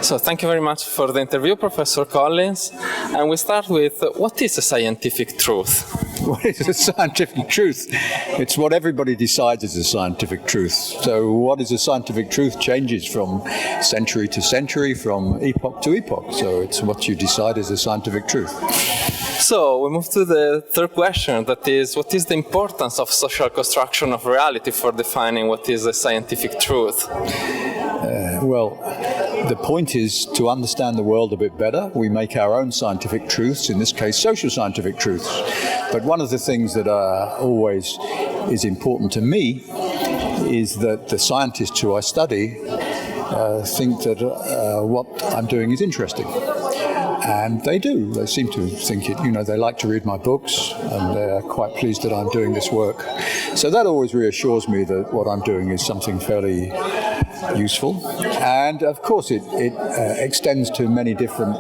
So thank you very much for the interview, Professor Collins. And we start with, what is a scientific truth? What is a scientific truth? It's what everybody decides is a scientific truth. So what is a scientific truth changes from century to century, from epoch to epoch. So it's what you decide is a scientific truth. So we move to the third question, that is, what is the importance of social construction of reality for defining what is a scientific truth? Well, the point is to understand the world a bit better. We make our own scientific truths, in this case social scientific truths. But one of the things that always is important to me is that the scientists who I study think that what I'm doing is interesting. And they do. They seem to think it. They like to read my books, and they're quite pleased that I'm doing this work. So that always reassures me that what I'm doing is something fairly useful. And of course, it extends to many different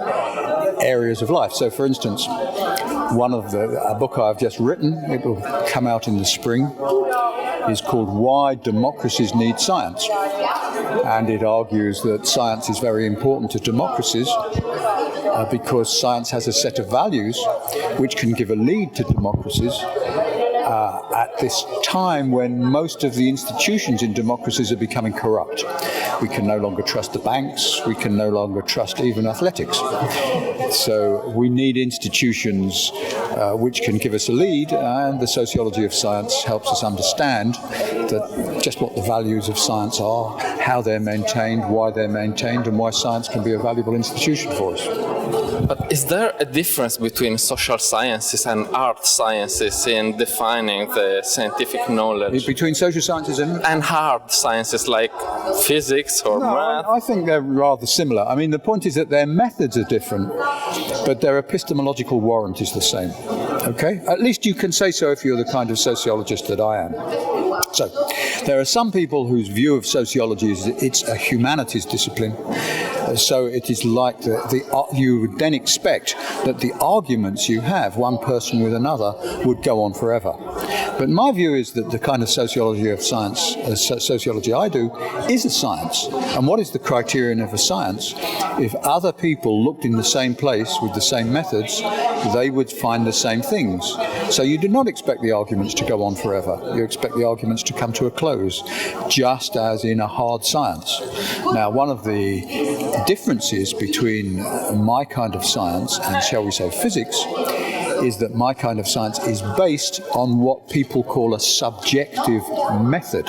areas of life. So, for instance, a book I've just written, it will come out in the spring, is called Why Democracies Need Science. And it argues that science is very important to democracies because science has a set of values which can give a lead to democracies at this time when most of the institutions in democracies are becoming corrupt. We can no longer trust the banks, we can no longer trust even athletics. So we need institutions which can give us a lead, and the sociology of science helps us understand that just what the values of science are, how they're maintained, why they're maintained, and why science can be a valuable institution for us. But is there a difference between social sciences and art sciences in defining the scientific knowledge? Between social sciences and hard sciences like physics or math? I think they're rather similar. I mean, the point is that their methods are different, but their epistemological warrant is the same. Okay? At least you can say so if you're the kind of sociologist that I am. So, there are some people whose view of sociology is that it's a humanities discipline. So it is like you would then expect that the arguments you have, one person with another, would go on forever. But my view is that the kind of sociology of science, sociology I do, is a science. And what is the criterion of a science? If other people looked in the same place with the same methods, they would find the same things. So you do not expect the arguments to go on forever. You expect the arguments to come to a close, just as in a hard science. Now, one of the differences between my kind of science and, shall we say, physics, is that my kind of science is based on what people call a subjective method,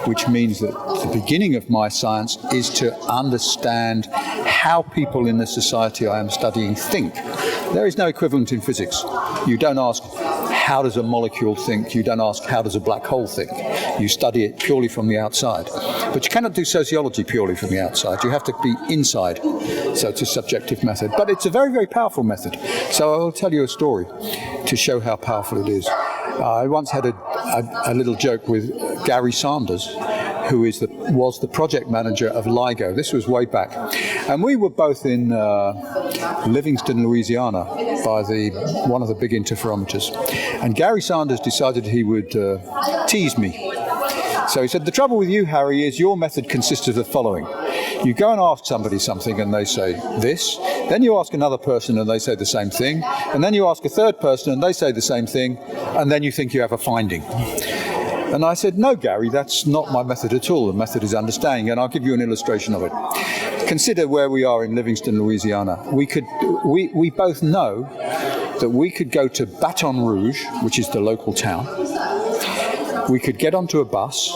which means that the beginning of my science is to understand how people in the society I am studying think. There is no equivalent in physics. You don't ask, how does a molecule think? You don't ask, how does a black hole think? You study it purely from the outside. But you cannot do sociology purely from the outside. You have to be inside. So it's a subjective method. But it's a very, very powerful method. So I will tell you a story to show how powerful it is. I once had a little joke with Gary Sanders, who was the project manager of LIGO. This was way back. And we were both in Livingston, Louisiana, by one of the big interferometers. And Gary Sanders decided he would tease me. So he said, the trouble with you, Harry, is your method consists of the following. You go and ask somebody something and they say this, then you ask another person and they say the same thing, and then you ask a third person and they say the same thing, and then you think you have a finding. And I said, no, Gary, that's not my method at all. The method is understanding, and I'll give you an illustration of it. Consider where we are in Livingston, Louisiana. We both know that we could go to Baton Rouge, which is the local town. We could get onto a bus.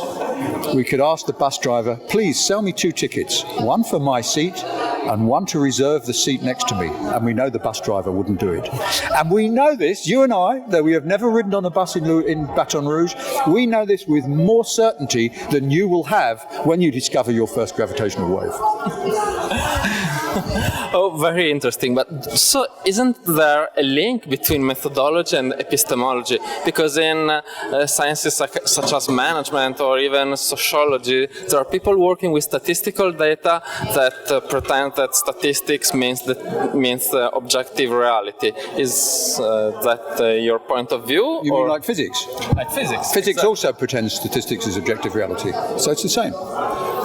We could ask the bus driver, please sell me 2 tickets, one for my seat and one to reserve the seat next to me. And we know the bus driver wouldn't do it. And we know this, you and I, though we have never ridden on a bus in Baton Rouge, we know this with more certainty than you will have when you discover your first gravitational wave. Oh, very interesting. But so isn't there a link between methodology and epistemology? Because in sciences such as management or even sociology, there are people working with statistical data that pretend that statistics means objective reality. Is that your point of view? You mean like physics? Like physics. Physics also pretends statistics is objective reality. So it's the same.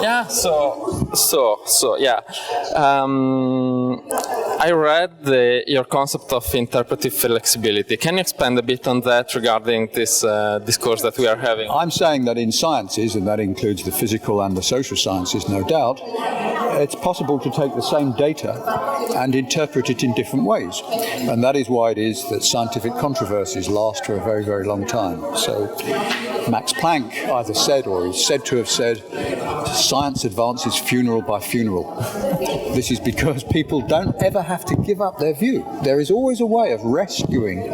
Yeah, yeah. I read your concept of interpretive flexibility. Can you expand a bit on that regarding this discourse that we are having? I'm saying that in sciences, and that includes the physical and the social sciences, no doubt, it's possible to take the same data and interpret it in different ways. And that is why it is that scientific controversies last for a very, very long time. So Max Planck either said or is said to have said, science advances funeral by funeral. This is because people don't ever have to give up their view. There is always a way of rescuing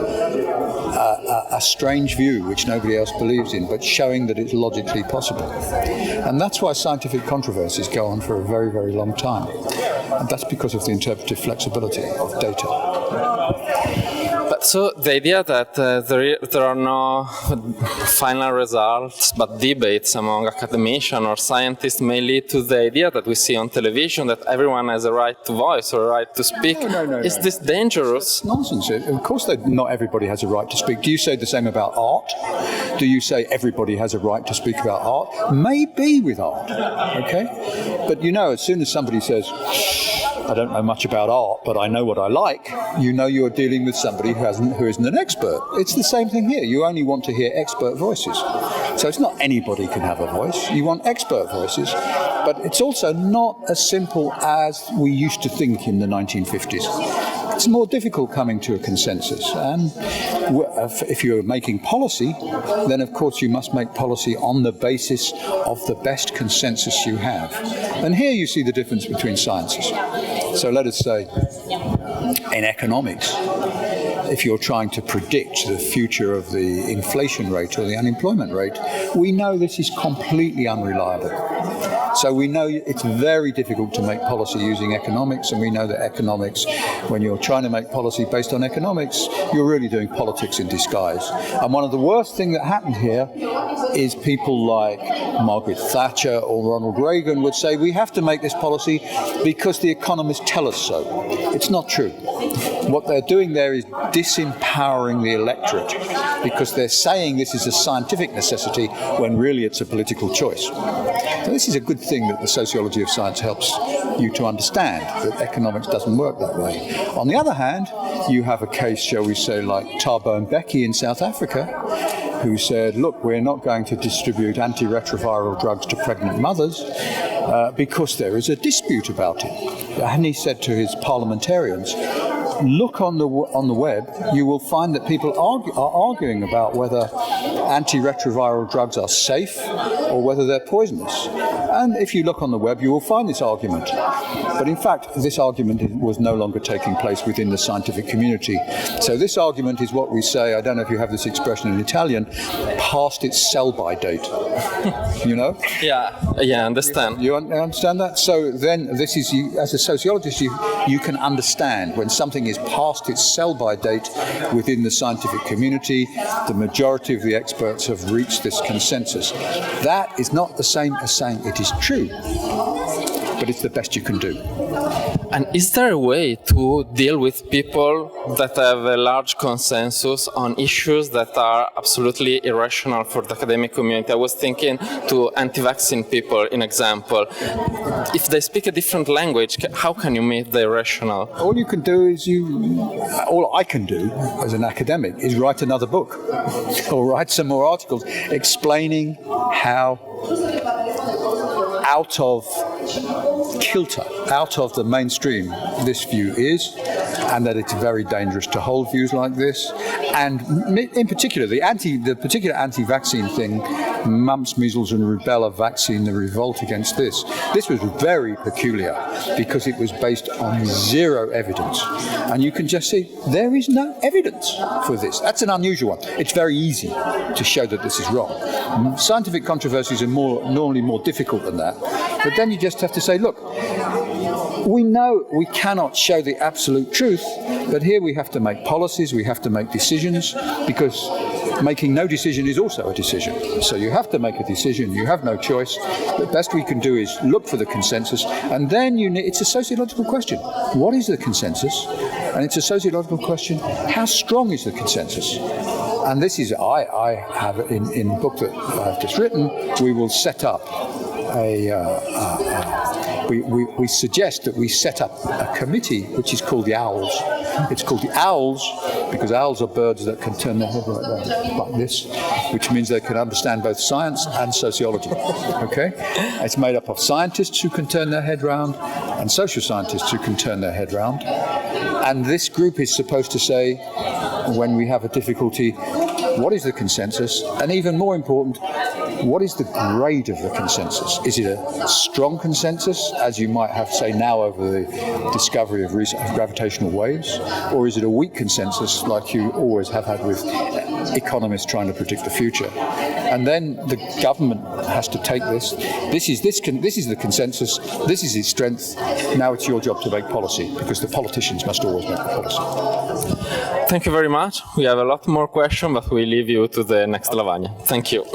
a strange view which nobody else believes in, but showing that it's logically possible. And that's why scientific controversies go on for a very, very long time. And that's because of the interpretive flexibility of data. But so the idea that there are no final results but debates among academicians or scientists may lead to the idea that we see on television that everyone has a right to voice or a right to speak. No. Is this dangerous? It's nonsense. Of course not everybody has a right to speak. Do you say the same about art? Do you say everybody has a right to speak about art? Maybe with art, okay? But you know, as soon as somebody says, I don't know much about art, but I know what I like, you know you're dealing with somebody who isn't an expert. It's the same thing here. You only want to hear expert voices. So it's not anybody can have a voice. You want expert voices. But it's also not as simple as we used to think in the 1950s. It's more difficult coming to a consensus. And if you're making policy, then of course you must make policy on the basis of the best consensus you have. And here you see the difference between sciences. So let us say, in economics, if you're trying to predict the future of the inflation rate or the unemployment rate, we know this is completely unreliable. So we know it's very difficult to make policy using economics, and we know that economics, when you're trying to make policy based on economics, you're really doing politics in disguise. And one of the worst things that happened here is people like Margaret Thatcher or Ronald Reagan would say, we have to make this policy because the economists tell us so. It's not true. What they're doing there is disempowering the electorate because they're saying this is a scientific necessity when really it's a political choice. So this is a good thing that the sociology of science helps you to understand, that economics doesn't work that way. On the other hand, you have a case, shall we say, like Thabo Mbeki in South Africa, who said, look, we're not going to distribute antiretroviral drugs to pregnant mothers because there is a dispute about it. And he said to his parliamentarians, look on the web, you will find that people are arguing about whether antiretroviral drugs are safe or whether they're poisonous. And if you look on the web, you will find this argument. But in fact, this argument was no longer taking place within the scientific community. So this argument is what we say, I don't know if you have this expression in Italian, past its sell-by date. You know? Yeah, I understand. You understand that? So then this is, as a sociologist, you can understand when something is past its sell-by date within the scientific community, the majority of the experts have reached this consensus. That is not the same as saying it is true, but it's the best you can do. And is there a way to deal with people that have a large consensus on issues that are absolutely irrational for the academic community? I was thinking to anti-vaccine people, in example. If they speak a different language, how can you make the irrational? All you can do is all I can do as an academic is write another book or write some more articles explaining how out of kilter, out of the mainstream, this view is, and that it's very dangerous to hold views like this. And in particular, the particular anti-vaccine thing, mumps, measles and rubella vaccine, the revolt against this was very peculiar because it was based on zero evidence. And you can just see there is no evidence for this. That's an unusual one. It's very easy to show that this is wrong. Scientific controversies are normally more difficult than that. But then you just have to say, look, we know we cannot show the absolute truth, but here we have to make policies, we have to make decisions, because making no decision is also a decision. So you have to make a decision, you have no choice. The best we can do is look for the consensus, and then it's a sociological question. What is the consensus? And it's a sociological question, how strong is the consensus? And this is, I have in the book that I've just written, we will set up we suggest that we set up a committee which is called the Owls. It's called the Owls because owls are birds that can turn their head like this, which means they can understand both science and sociology. Okay? It's made up of scientists who can turn their head round and social scientists who can turn their head round. And this group is supposed to say, when we have a difficulty, what is the consensus? And even more important, what is the grade of the consensus? Is it a strong consensus, as you might have, say, now over the discovery of gravitational waves? Or is it a weak consensus, like you always have had with economists trying to predict the future? And then the government has to take this. This is the consensus. This is its strength. Now it's your job to make policy, because the politicians must always make the policy. Thank you very much. We have a lot more questions, but we leave you to the next Lavagna. Thank you.